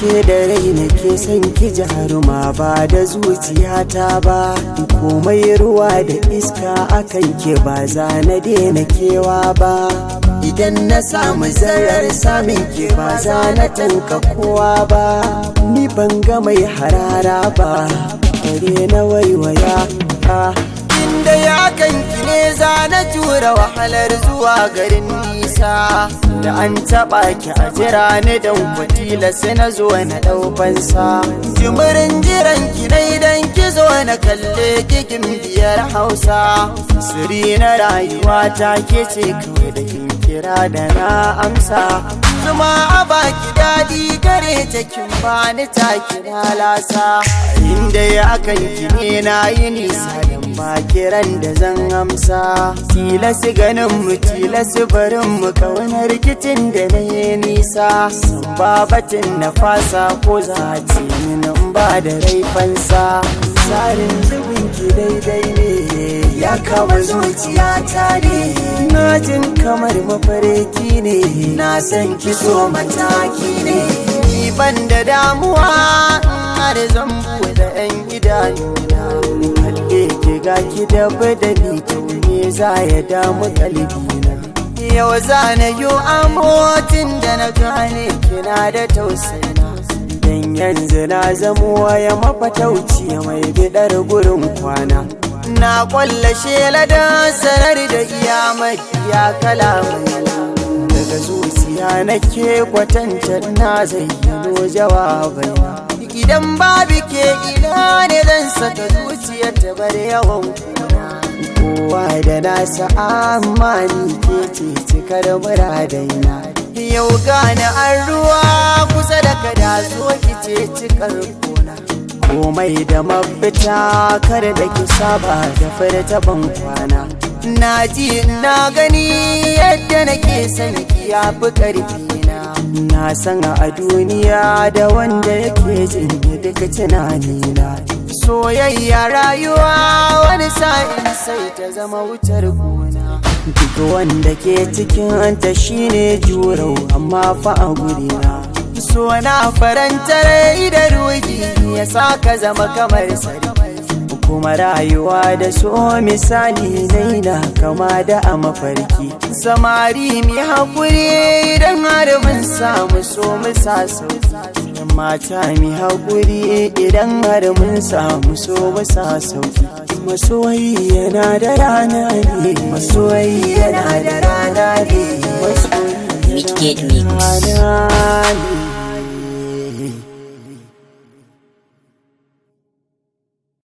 ashe da rai nake son ki jaruma ba da zuciyata ba komai ruwa da iska akan ki ba za na daina kewa ba idan na samu zarar samin ki ba za na tanka kowa ba ni ban ga mai harara ba bare na waiwaya inda ya kanki ne za na jura wahalar zuwa garin nisa da an taɓa ki a jira ni don kwatila sai na zo na ɗaufansa jimirin jiran ki na idan ki zo na kalle kikin biyar hausa siri na rayuwa ta ke ce kawai da kin kira da na amsa zuma a baki daɗi gare ta kin bani ta kira lasa inda ya kanki ne na yi nisa ba kiran da zan amsa tilasi ganin mu tilasi barin mu kauna rikicin da na yi nisa babatin na fasa ko za ce min ba da raifansa tsarin zubinki daidai ne ya kama zuciyata ne na jin kamar mafarki ne na san ki so mataki ne ni ban da damuwa har zan buɗe ɗan idanuna ga ki da badali ne za ya damu kalbina yau za na yi amotin da na gane kina da tausayina dan yanzu na zamo ya mafatauci mai bidar gurin kwana na kwallashe ladan sanar da iyamar ya kalamai daga zuciya nake kwatanta na zayyano jawabaina idan babu ke ina ne zan saka zuciyar ta bar yawan kuna kowa da nasa amma ni ke ce cikar muradaina yau gane an ruwa kusa da kada so ki ce cikar kona komai da mafita kar da ki saba da furta ban kwana na ji na gani yadda nake son ki yafi karfi na san a duniya da wanda yake jin duka tunanina soyayya rayuwa wani sa'in sai ta zama wutar gona duk wanda ke cikin ta shine jurau amma fa a gurina so na faranta rai da ruhi ya saka zama kamar sarki kuma rayuwa da so misali naina kama da a mafarki samari mi haƙuri idan har mun samu so mu sa sauki mata mi haƙuri idan har mun samu so mu sa sauki masoyi yana da rana ne masoyi yana da rana ne masoyi yana da rana ne